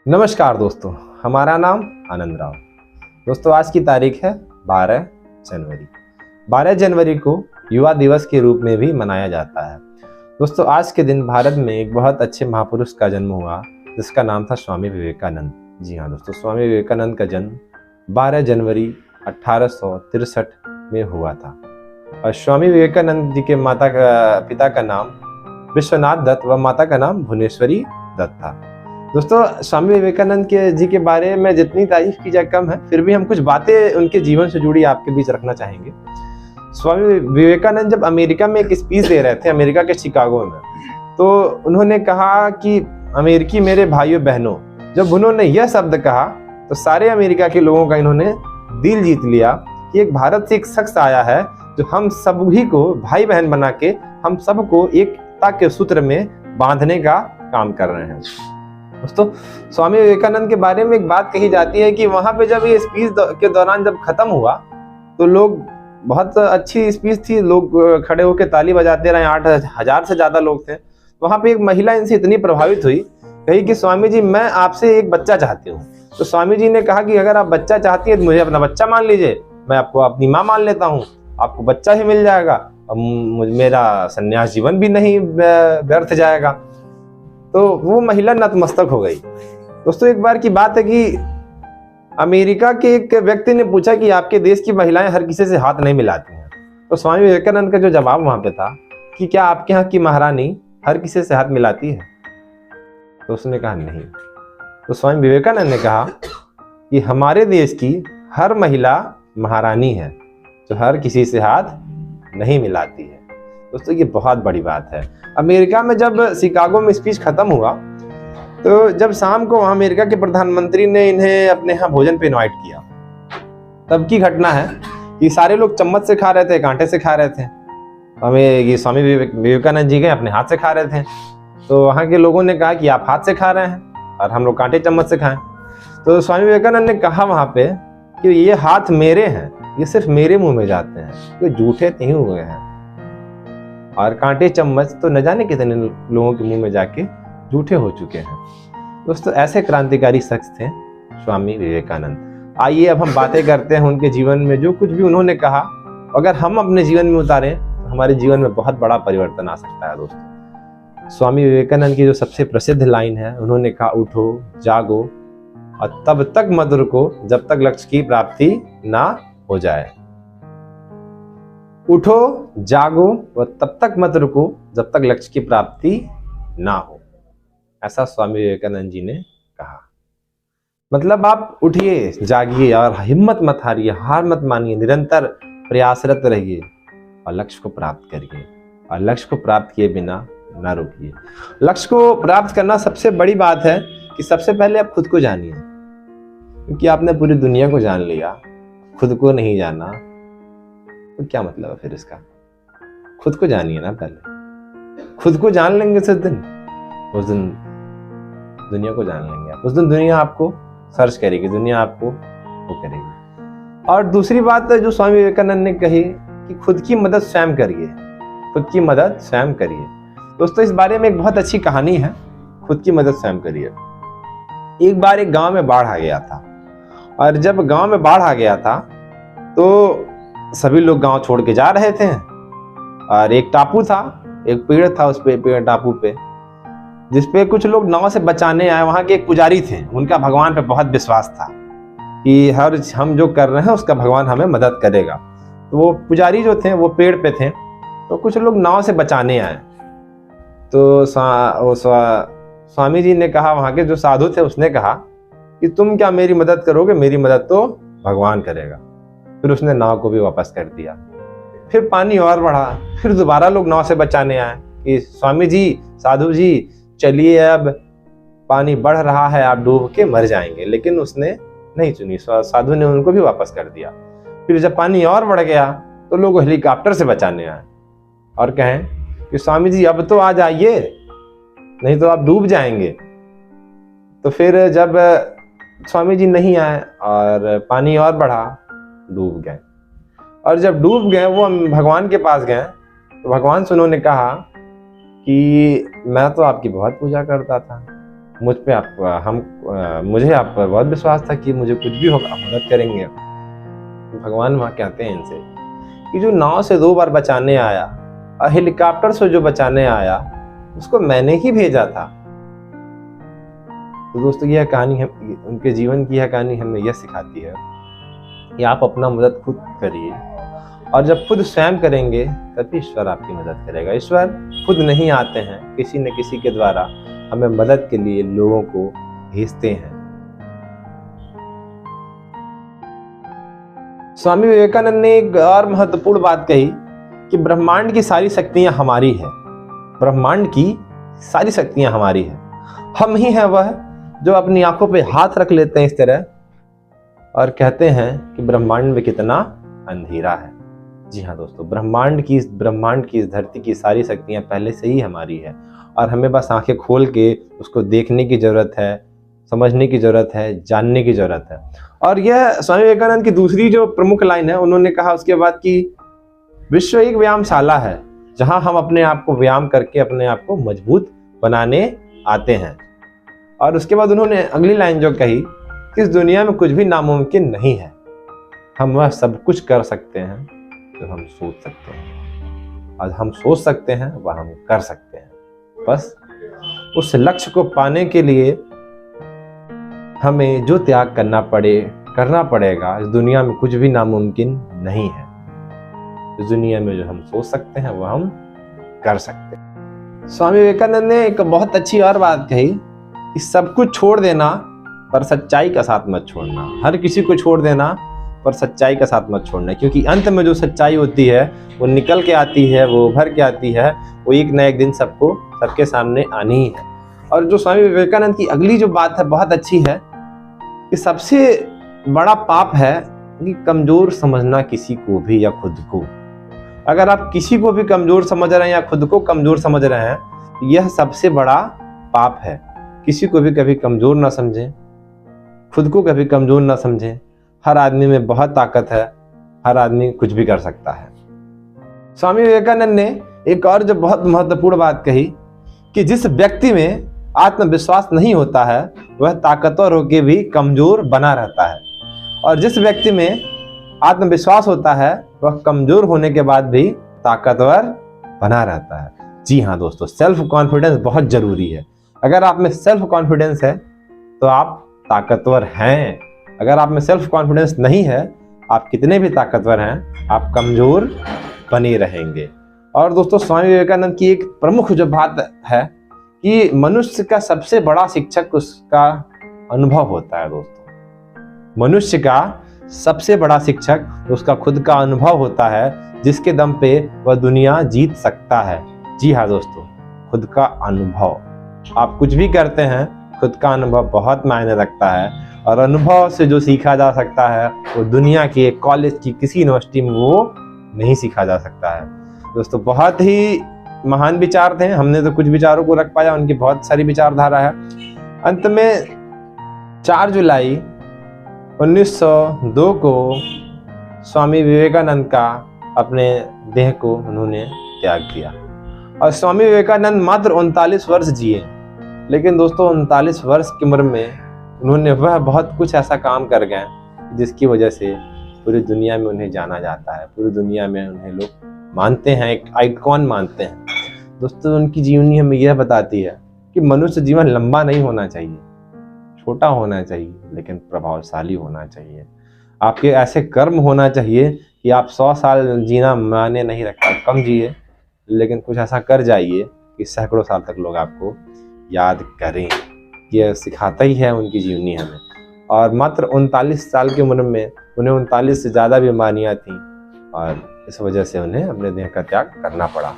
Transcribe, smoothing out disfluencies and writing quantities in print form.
नमस्कार दोस्तों, हमारा नाम आनंद राव। दोस्तों, आज की तारीख है 12 जनवरी। 12 जनवरी को युवा दिवस के रूप में भी मनाया जाता है। दोस्तों, आज के दिन भारत में एक बहुत अच्छे महापुरुष का जन्म हुआ जिसका नाम था स्वामी विवेकानंद। जी हाँ दोस्तों, स्वामी विवेकानंद का जन्म 12 जनवरी 1863 में हुआ था। और स्वामी विवेकानंद जी के पिता का नाम विश्वनाथ दत्त व माता का नाम भुवनेश्वरी दत्त था। दोस्तों, स्वामी विवेकानंद जी के बारे में जितनी तारीफ की जाए कम है, फिर भी हम कुछ बातें उनके जीवन से जुड़ी आपके बीच रखना चाहेंगे। स्वामी विवेकानंद जब अमेरिका में एक स्पीच दे रहे थे, अमेरिका के शिकागो में, तो उन्होंने कहा कि अमेरिकी मेरे भाइयों बहनों। जब उन्होंने यह शब्द कहा तो सारे अमेरिका के लोगों का इन्होंने दिल जीत लिया कि एक भारत से एक शख्स आया है जो हम सभी को भाई बहन बना के हम सबको एकता के सूत्र में बांधने का काम कर रहे हैं। दोस्तों, स्वामी विवेकानंद के बारे में एक बात कही जाती है कि वहां पे जब ये स्पीच के दौरान जब खत्म हुआ तो लोग, बहुत अच्छी स्पीच थी, लोग खड़े होकर ताली बजाते रहे। 8,000 से ज्यादा लोग थे। वहां पे एक महिला इनसे इतनी प्रभावित हुई, कही कि स्वामी जी, मैं आपसे एक बच्चा चाहती हूँ। तो स्वामी जी ने कहा कि अगर आप बच्चा चाहती है तो मुझे अपना बच्चा मान लीजिए, मैं आपको अपनी माँ मान लेता हूँ, आपको बच्चा ही मिल जाएगा और मेरा संन्यास जीवन भी नहीं व्यर्थ जाएगा। तो वो महिला नतमस्तक हो गई। दोस्तों, एक बार की बात है कि अमेरिका के एक व्यक्ति ने पूछा कि आपके देश की महिलाएं हर किसी से हाथ नहीं मिलाती हैं। तो स्वामी विवेकानंद का जो जवाब वहां पे था कि क्या आपके यहाँ की महारानी हर किसी से हाथ मिलाती है? तो उसने कहा नहीं। तो स्वामी विवेकानंद ने कहा कि हमारे देश की हर महिला महारानी है जो हर किसी से हाथ नहीं मिलाती है। दोस्तों, ये बहुत बड़ी बात है। अमेरिका में जब शिकागो में स्पीच खत्म हुआ तो जब शाम को वहां अमेरिका के प्रधानमंत्री ने इन्हें अपने यहाँ भोजन पे इनवाइट किया, तब की घटना है कि सारे लोग चम्मच से खा रहे थे, कांटे से खा रहे थे। हमें ये स्वामी विवेकानंद जी गए, अपने हाथ से खा रहे थे। तो वहां के लोगों ने कहा कि आप हाथ से खा रहे हैं और हम लोग कांटे चम्मच से खाएं। तो स्वामी विवेकानंद ने कहा वहां पे कि ये हाथ मेरे हैं, ये सिर्फ मेरे मुंह में जाते हैं, ये जूठे नहीं हुए हैं। और कांटे चम्मच तो न जाने कितने लोगों के मुंह में जाके जूठे हो चुके हैं। दोस्तों, ऐसे क्रांतिकारी शख्स थे स्वामी विवेकानंद। आइए अब हम बातें करते हैं उनके जीवन में जो कुछ भी उन्होंने कहा, अगर हम अपने जीवन में उतारें तो हमारे जीवन में बहुत बड़ा परिवर्तन आ सकता है। दोस्तों, स्वामी विवेकानंद की जो सबसे प्रसिद्ध लाइन है, उन्होंने कहा, उठो जागो और तब तक मत रुको जब तक लक्ष्य की प्राप्ति ना हो जाए। उठो जागो व तब तक मत रुको जब तक लक्ष्य की प्राप्ति ना हो। ऐसा स्वामी विवेकानंद जी ने कहा। मतलब आप उठिए, जागिए और हिम्मत मत हारिए, हार मत मानिए, निरंतर प्रयासरत रहिए और लक्ष्य को प्राप्त करिए। और लक्ष्य को प्राप्त किए बिना ना रुकिए। लक्ष्य को प्राप्त करना सबसे बड़ी बात है कि सबसे पहले आप खुद को जानिए, क्योंकि आपने पूरी दुनिया को जान लिया, खुद को नहीं जाना तो क्या मतलब है फिर इसका? खुद को जानिए ना पहले। खुद को जान लेंगे उस दिन दुनिया को जान लेंगे आप। उस दिन दुनिया आपको सर्च करेगी, दुनिया आपको वो करेगी। और दूसरी बात है जो स्वामी विवेकानंद ने कही कि खुद की मदद स्वयं करिए, खुद की मदद स्वयं करिए। दोस्तों, इस बारे में एक बहुत अच्छी कहानी है, खुद की मदद स्वयं करिए। एक बार एक गांव में बाढ़ आ गया था, और जब गांव में बाढ़ आ गया था तो सभी लोग गांव छोड़ के जा रहे थे। और एक टापू था, एक पेड़ था, उस पेड़ टापू पे जिसपे कुछ लोग नाव से बचाने आए। वहां के एक पुजारी थे, उनका भगवान पे बहुत विश्वास था कि हम जो कर रहे हैं उसका भगवान हमें मदद करेगा। तो वो पुजारी जो थे वो पेड़ पे थे, तो कुछ लोग नाव से बचाने आए। तो स्वामी जी ने कहा, वहां के जो साधु थे उसने कहा कि तुम क्या मेरी मदद करोगे, मेरी मदद तो भगवान करेगा। फिर उसने नाव को भी वापस कर दिया। फिर पानी और बढ़ा, फिर दोबारा लोग नाव से बचाने आए कि स्वामी जी, साधु जी, चलिए अब पानी बढ़ रहा है, आप डूब के मर जाएंगे। लेकिन उसने नहीं सुनी, साधु ने उनको भी वापस कर दिया। फिर जब पानी और बढ़ गया तो लोग हेलीकॉप्टर से बचाने आए और कहें कि स्वामी जी अब तो आ जाइए, नहीं तो आप डूब जाएंगे। तो फिर जब स्वामी जी नहीं आए और पानी और बढ़ा, डूब गए। और जब डूब गए, वो भगवान के पास गए तो भगवान से उन्होंने कहा कि मैं तो आपकी बहुत पूजा करता था, मुझे आप पर बहुत विश्वास था कि मुझे कुछ भी होगा मदद करेंगे। भगवान वहाँ कहते हैं इनसे कि जो नाव से 2 बार बचाने आया और हेलीकॉप्टर से जो बचाने आया उसको मैंने ही भेजा था। तो दोस्तों यह कहानी है, उनके जीवन की यह कहानी हमें यह सिखाती है कि आप अपना मदद खुद करिए, और जब खुद स्वयं करेंगे तभी ईश्वर आपकी मदद करेगा। ईश्वर खुद नहीं आते हैं, किसी न किसी के द्वारा हमें मदद के लिए लोगों को भेजते हैं। स्वामी विवेकानंद ने एक और महत्वपूर्ण बात कही कि ब्रह्मांड की सारी शक्तियां हमारी है। ब्रह्मांड की सारी शक्तियां हमारी है। हम ही हैं वह जो अपनी आंखों पे हाथ रख लेते हैं इस तरह और कहते हैं कि ब्रह्मांड में कितना अंधेरा है। जी हाँ दोस्तों, ब्रह्मांड की इस धरती की सारी शक्तियां पहले से ही हमारी है, और हमें बस आंखें खोल के उसको देखने की जरूरत है, समझने की जरूरत है, जानने की जरूरत है। और यह स्वामी विवेकानंद की दूसरी जो प्रमुख लाइन है, उन्होंने कहा उसके बाद कि विश्व एक व्यायामशाला है जहां हम अपने आप को व्यायाम करके अपने आप को मजबूत बनाने आते हैं। और उसके बाद उन्होंने अगली लाइन जो कही कि इस दुनिया में कुछ भी नामुमकिन नहीं है, हम वह सब कुछ कर सकते हैं जो हम सोच सकते हैं, और हम सोच सकते हैं वह हम कर सकते हैं। बस उस लक्ष्य को पाने के लिए हमें जो त्याग करना पड़ेगा। इस दुनिया में कुछ भी नामुमकिन नहीं है। इस दुनिया में जो हम सोच सकते हैं वह हम कर सकते हैं। स्वामी विवेकानंद ने एक बहुत अच्छी और बात कही कि सब कुछ छोड़ देना पर सच्चाई का साथ मत छोड़ना। हर किसी को छोड़ देना पर सच्चाई का साथ मत छोड़ना, क्योंकि अंत में जो सच्चाई होती है वो निकल के आती है, वो उभर के आती है, वो एक न एक दिन सबके सामने आनी ही है। और जो स्वामी विवेकानंद की अगली जो बात है बहुत अच्छी है कि सबसे बड़ा पाप है कि कमजोर समझना किसी को भी या खुद को। अगर आप किसी को भी कमजोर समझ रहे हैं या खुद को कमजोर समझ रहे हैं, तो यह सबसे बड़ा पाप है। किसी को भी कभी कमजोर ना समझें, खुद को कभी कमजोर ना समझें। हर आदमी में बहुत ताकत है, हर आदमी कुछ भी कर सकता है। स्वामी विवेकानंद ने एक और जो बहुत महत्वपूर्ण बात कही कि जिस व्यक्ति में आत्मविश्वास नहीं होता है वह ताकतवर होकर भी कमजोर बना रहता है, और जिस व्यक्ति में आत्मविश्वास होता है वह कमजोर होने के बाद भी ताकतवर बना रहता है। जी हाँ दोस्तों, सेल्फ कॉन्फिडेंस बहुत जरूरी है। अगर आप में सेल्फ कॉन्फिडेंस है तो आप ताकतवर हैं। अगर आप में सेल्फ कॉन्फिडेंस नहीं है, आप कितने भी ताकतवर हैं, आप कमजोर बने रहेंगे। और दोस्तों स्वामी विवेकानंद की एक प्रमुख जो बात है कि मनुष्य का सबसे बड़ा शिक्षक उसका अनुभव होता है। दोस्तों मनुष्य का सबसे बड़ा शिक्षक उसका खुद का अनुभव होता है, जिसके दम पे वह दुनिया जीत सकता है। जी हाँ दोस्तों, खुद का अनुभव। आप कुछ भी करते हैं, खुद का अनुभव बहुत मायने रखता है, और अनुभव से जो सीखा जा सकता है वो दुनिया के कॉलेज की किसी यूनिवर्सिटी में वो नहीं सीखा जा सकता है। दोस्तों बहुत ही महान विचार थे, हमने तो कुछ विचारों को रख पाया, उनकी बहुत सारी विचारधारा है। अंत में 4 जुलाई 1902 को स्वामी विवेकानंद का अपने देह को उन्होंने त्याग किया, और स्वामी विवेकानंद मात्र 39 वर्ष जिए। लेकिन दोस्तों 39 वर्ष की उम्र में उन्होंने वह बहुत कुछ ऐसा काम कर गए जिसकी वजह से पूरी दुनिया में उन्हें जाना जाता है, पूरी दुनिया में उन्हें लोग मानते हैं, एक आइकॉन मानते हैं। दोस्तों उनकी जीवनी हमें यह बताती है कि मनुष्य जीवन लंबा नहीं होना चाहिए, छोटा होना चाहिए, लेकिन प्रभावशाली होना चाहिए। आपके ऐसे कर्म होना चाहिए कि आप 100 साल जीना मायने नहीं रखता, कम जिए, लेकिन कुछ ऐसा कर जाइए कि सैकड़ों साल तक लोग आपको याद करें। यह सिखाता ही है उनकी जीवनी हमें। और मात्र 39 साल की उम्र में उन्हें 39 से ज़्यादा बीमारियां थीं, और इस वजह से उन्हें अपने देह का त्याग करना पड़ा।